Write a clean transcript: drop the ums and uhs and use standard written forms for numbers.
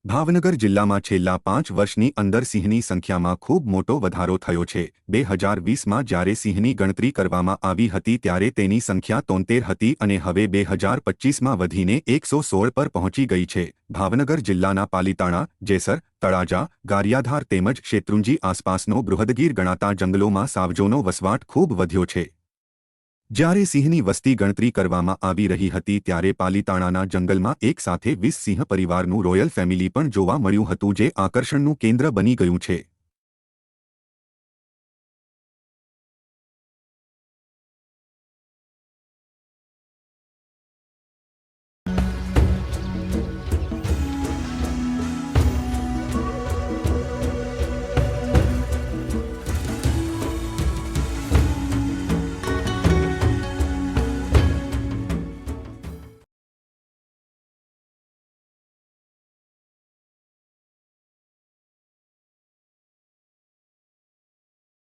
ભાવનગર જિલ્લામાં છેલ્લા 5 વર્ષની અંદર સિંહની સંખ્યામાં ખૂબ મોટો વધારો થયો છે। 2020માં જ્યારે સિંહની ગણતરી કરવામાં આવી હતી ત્યારે તેની સંખ્યા 73 હતી અને હવે 2025માં વધીને 116 પર પહોંચી ગઈ છે। ભાવનગર જિલ્લાના પાલીતાણા, જેસર, તળાજા, ગારિયાધાર તેમજ શેત્રુંજી આસપાસનો બૃહદગીર ગણાતા જંગલોમાં સાવજોનો વસવાટ ખૂબ વધ્યો છે। જ્યારે સિંહની વસ્તી ગણતરી કરવામાં આવી રહી હતી ત્યારે પાલીતાણાના જંગલમાં એક સાથે 20 સિંહ પરિવારનું રોયલ ફેમિલી પણ જોવા મળ્યું હતું, જે આકર્ષણનું કેન્દ્ર બની ગયું છે।